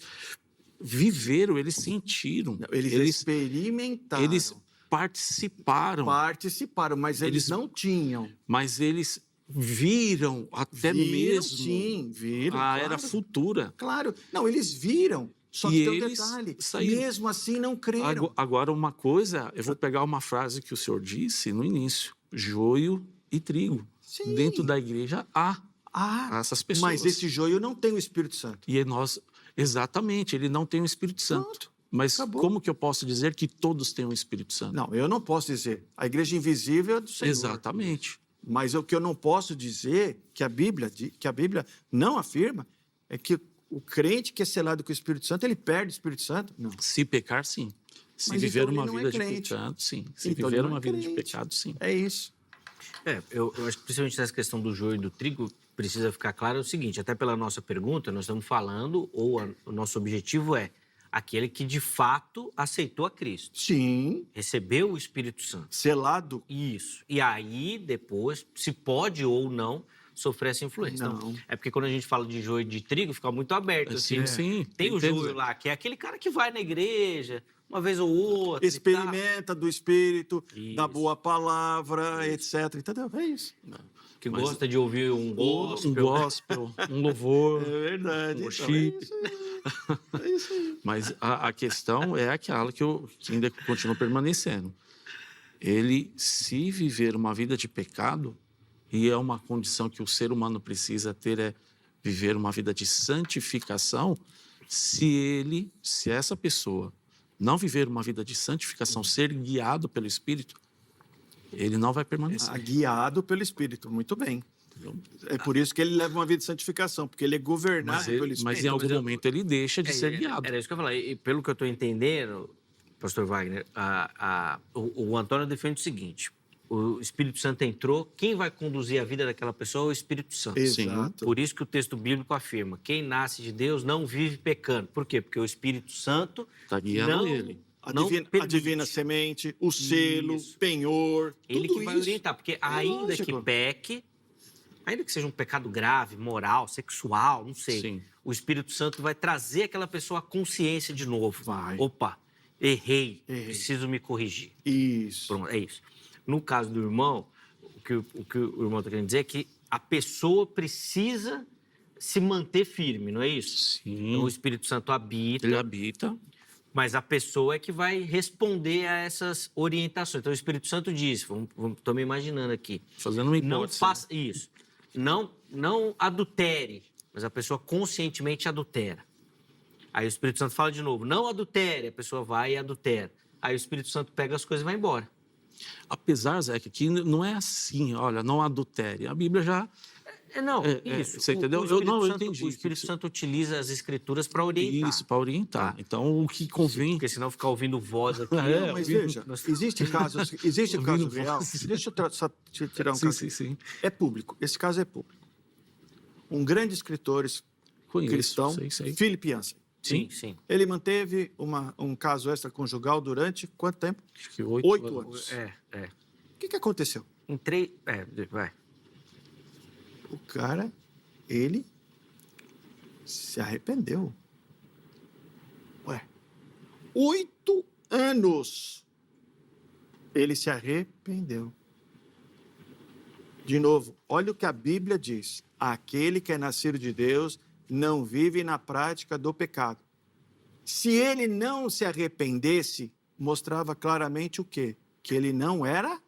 viveram, eles sentiram. Eles experimentaram. Eles participaram. Participaram, mas eles não tinham. Mas eles viram até mesmo Sim, viram. a era futura. Claro. Não, eles viram. Só que E tem um eles detalhe. saíram. Mesmo assim, não creram. Agora, uma coisa, eu vou pegar uma frase que o senhor disse no início: joio e trigo. Sim. Dentro da igreja há essas pessoas. Mas esse joio não tem o Espírito Santo. E nós, exatamente, ele não tem o Espírito Santo. Pronto. Mas Acabou. como que eu posso dizer que todos têm o Espírito Santo? Não, eu não posso dizer. A igreja invisível é do Senhor. Exatamente. Mas o que eu não posso dizer, que a Bíblia não afirma, é que o crente que é selado com o Espírito Santo, ele perde o Espírito Santo? Não. Se pecar, sim. Se Mas viver então ele uma não é vida de crente. pecado, sim. Se Então ele viver não é uma vida de crente. pecado, sim. É isso. Eu acho que principalmente nessa questão do joio e do trigo, precisa ficar claro o seguinte, até pela nossa pergunta, nós estamos falando, o nosso objetivo é aquele que de fato aceitou a Cristo, Sim. recebeu o Espírito Santo. Selado. Isso. E aí, depois, se pode ou não sofrer essa influência. Não. Então, é porque quando a gente fala de joio e de trigo, fica muito aberto. Sim, assim. sim. Tem o Entendo. joio lá, que é aquele cara que vai na igreja, uma vez ou outra. e Experimenta do Espírito, da Isso. boa palavra, etc. Entendeu? É isso. tal, que gosta de ouvir um gospel. Um gospel, um louvor. verdade. Worship. É isso aí. Mas a questão é aquela que ainda continua permanecendo. Ele, se viver uma vida de pecado, e é uma condição que o ser humano precisa ter, é viver uma vida de santificação, se essa pessoa não viver uma vida de santificação, ser guiado pelo Espírito, ele não vai permanecer. Guiado pelo Espírito, muito bem. É por isso que ele leva uma vida de santificação, porque ele é governado pelo Espírito. Mas em algum momento ele deixa de ser guiado. Era isso que eu ia falar. E pelo que eu estou entendendo, pastor Wagner, o Antônio defende o seguinte: o Espírito Santo entrou, quem vai conduzir a vida daquela pessoa é o Espírito Santo. Exato. Por isso que o texto bíblico afirma: quem nasce de Deus não vive pecando. Por quê? Porque o Espírito Santo Está guiando não, ele. A não divina, a divina semente, o selo, Isso. penhor, Ele tudo que vai isso. orientar, porque ainda que lógico. peque, ainda que seja um pecado grave, moral, sexual, não sei, Sim. o Espírito Santo vai trazer aquela pessoa à consciência de novo. Vai. Opa, errei, Errei. preciso me corrigir. Isso. Pronto, é isso. No caso do irmão, o que o irmão está querendo dizer é que a pessoa precisa se manter firme, não é isso? Sim. Então, o Espírito Santo habita, Ele habita. mas a pessoa é que vai responder a essas orientações. Então, o Espírito Santo diz, estou me imaginando aqui, Fazendo uma não hipótese. faça isso, não adultere, mas a pessoa conscientemente adultera. Aí o Espírito Santo fala de novo, não adultere, a pessoa vai e adultera. Aí o Espírito Santo pega as coisas e vai embora. Apesar, Zé, que aqui não é assim, olha, não adultere. A Bíblia já... Não, É, isso. você entendeu? Eu Entendi. O Espírito Santo utiliza as Escrituras para orientar. Isso, para orientar. Então, o que convém... Porque senão ficar ouvindo voz aqui... É, Não, mas ouvindo- veja, existe caso Ouvindo real. voz. Deixa eu só tirar um Sim, caso. sim, sim. É público. Esse caso é público. Um grande escritor Conheço, cristão, sei. Philip Yancey. Sim. Ele manteve um caso extraconjugal durante quanto tempo? Acho que 8 8 anos. É. O que aconteceu? Entrei... vai. O cara, ele se arrependeu. Ué, 8 anos ele se arrependeu. De novo, olha o que a Bíblia diz. Aquele que é nascido de Deus não vive na prática do pecado. Se ele não se arrependesse, mostrava claramente o quê? Que ele não era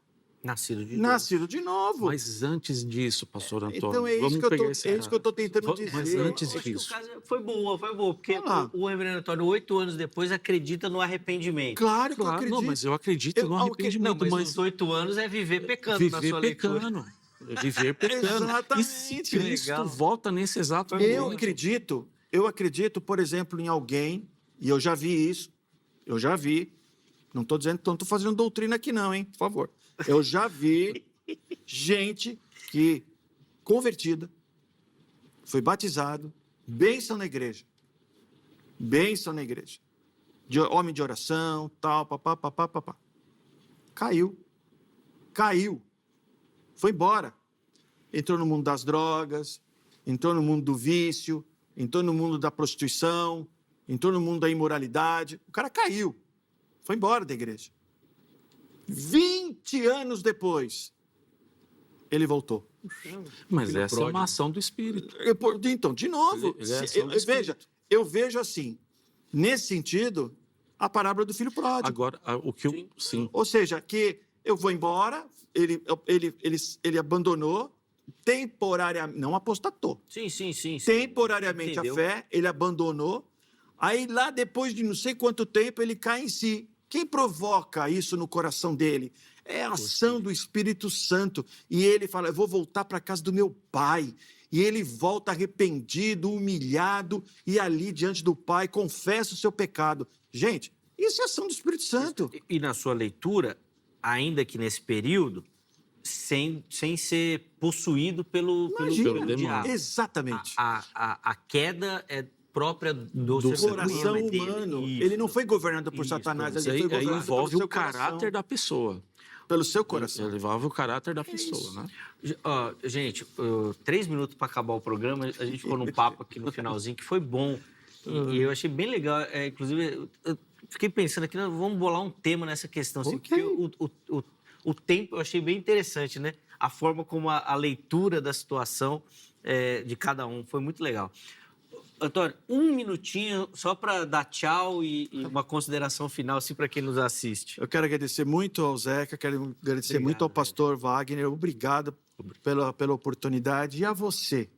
Nascido de Deus. nascido de novo. Mas antes disso, pastor Antônio, Então é vamos isso que pegar eu esse estou tentando dizer. Mas antes Eu acho que o disso, caso foi boa, porque Olha lá. o reverendo Antônio, 8 anos depois, acredita no arrependimento. Claro que eu claro, acredito. não, mas eu acredito no Eu- arrependimento, Não, mas mas os 8 anos é viver pecando na viver sua leitura. pecando. Viver pecando. E se Exatamente. Cristo Legal. volta nesse exato Eu momento, acredito eu acredito, por exemplo, em alguém, e eu já vi isso, não estou dizendo, não estou fazendo doutrina aqui não, hein, por favor. Eu já vi gente que, convertida, foi batizado, bênção na igreja, de homem de oração, tal, papá. Caiu, foi embora. Entrou no mundo das drogas, entrou no mundo do vício, entrou no mundo da prostituição, entrou no mundo da imoralidade. O cara caiu, foi embora da igreja. 20 anos depois, ele voltou. Mas essa é uma ação do Espírito. Então, de novo, veja, eu vejo assim, nesse sentido, a parábola do filho pródigo. Agora, o que eu... Sim. Ou seja, que eu vou embora, ele abandonou, temporariamente, não apostatou. Sim. Temporariamente Entendeu? a fé, ele abandonou. Aí lá, depois de não sei quanto tempo, ele cai em si. Quem provoca isso no coração dele? É a ação do Espírito Santo. E ele fala, eu vou voltar para a casa do meu pai. E ele volta arrependido, humilhado, e ali, diante do pai, confessa o seu pecado. Gente, isso é ação do Espírito Santo. E na sua leitura, ainda que nesse período, sem ser possuído pelo demônio. diabo. Exatamente. A queda é própria do coração humano. Ele não foi governado por Satanás, Mas ele foi aí governado envolve pelo seu o caráter da pessoa. Pelo seu coração. Ele envolve o caráter da pessoa, né? Ó, gente, 3 minutos para acabar o programa, a gente ficou num papo aqui no finalzinho que foi bom. E eu achei bem legal. Inclusive, eu fiquei pensando aqui, vamos bolar um tema nessa questão. Assim, porque o tempo eu achei bem interessante, né? A forma como a leitura da situação de cada um foi muito legal. Antônio, 1 minutinho só para dar tchau e uma consideração final assim, para quem nos assiste. Eu quero agradecer muito ao Zeca, quero agradecer muito ao pastor Wagner. Obrigado pela oportunidade. E a você,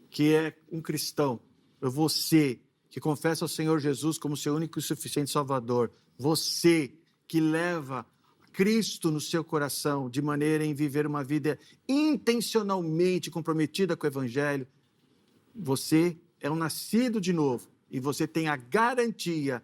que é um cristão, você que confessa ao Senhor Jesus como seu único e suficiente Salvador, você que leva Cristo no seu coração de maneira em viver uma vida intencionalmente comprometida com o Evangelho, você é um nascido de novo e você tem a garantia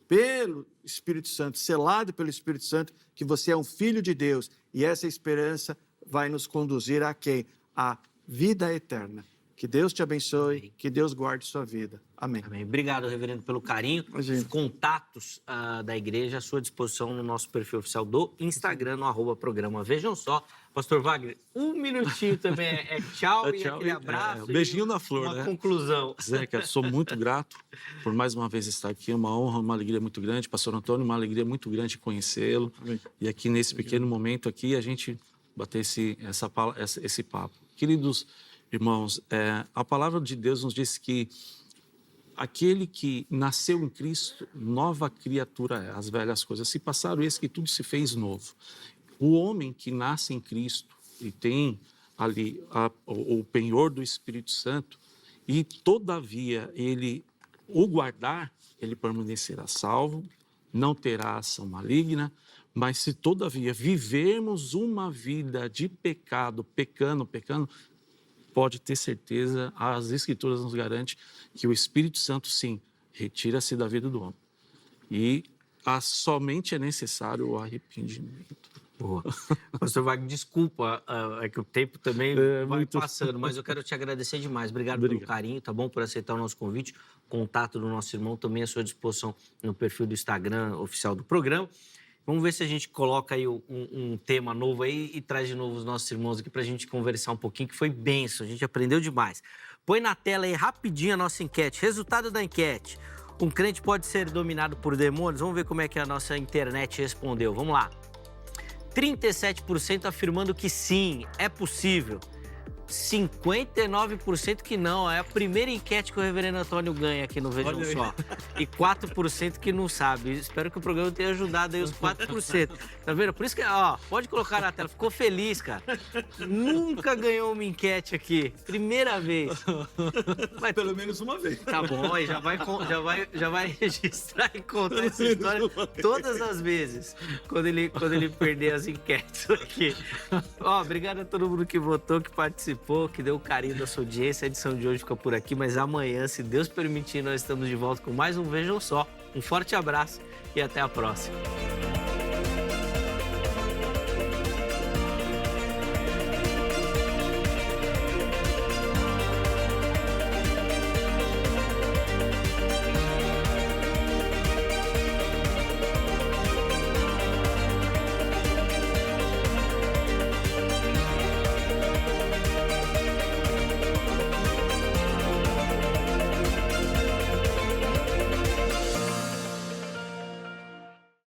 pelo Espírito Santo, selado pelo Espírito Santo, que você é um filho de Deus e essa esperança vai nos conduzir a quem? A vida eterna. Que Deus te abençoe, amém. Que Deus guarde sua vida. Amém. Amém. Obrigado, reverendo, pelo carinho. Os contatos da igreja à sua disposição no nosso perfil oficial do Instagram, no @programa Vejam Só. Pastor Wagner, 1 minutinho também é tchau e aquele abraço. Beijinho na flor, uma né? conclusão. Zeca, sou muito grato por mais uma vez estar aqui. Uma honra, uma alegria muito grande. Pastor Antônio, uma alegria muito grande conhecê-lo. E aqui nesse pequeno momento aqui, a gente bater esse papo. Queridos irmãos, a palavra de Deus nos diz que aquele que nasceu em Cristo, nova criatura é. As velhas coisas se passaram, eis que tudo se fez novo. O homem que nasce em Cristo e tem ali o penhor do Espírito Santo e, todavia, ele o guardar, ele permanecerá salvo, não terá ação maligna, mas se, todavia, vivermos uma vida de pecado, pecando, pode ter certeza, as Escrituras nos garantem que o Espírito Santo, sim, retira-se da vida do homem. E somente é necessário o arrependimento. Boa. Pastor Wagner, desculpa, é que o tempo também vai passando, mas eu quero te agradecer demais. Obrigado pelo carinho, tá bom? Por aceitar o nosso convite. Contato do nosso irmão também à sua disposição no perfil do Instagram oficial do programa. Vamos ver se a gente coloca aí um tema novo aí e traz de novo os nossos irmãos aqui para a gente conversar um pouquinho, que foi benção, a gente aprendeu demais. Põe na tela aí rapidinho a nossa enquete. Resultado da enquete. Um crente pode ser dominado por demônios? Vamos ver como é que a nossa internet respondeu. Vamos lá. 37% afirmando que sim, é possível. 59% que não. É a primeira enquete que o reverendo Antônio ganha aqui no Vejam Só. E 4% que não sabe. Espero que o programa tenha ajudado aí os 4%. Tá vendo? Por isso que, pode colocar na tela. Ficou feliz, cara. Nunca ganhou uma enquete aqui. Primeira vez. Mas pelo menos uma vez. Tá bom, aí já vai registrar e contar essa história todas as vezes quando ele perder as enquetes aqui. Obrigado a todo mundo que votou, que participou. participou, que deu o carinho da sua audiência. A edição de hoje fica por aqui, mas amanhã, se Deus permitir, nós estamos de volta com mais um Vejam Só. Um forte abraço e até a próxima.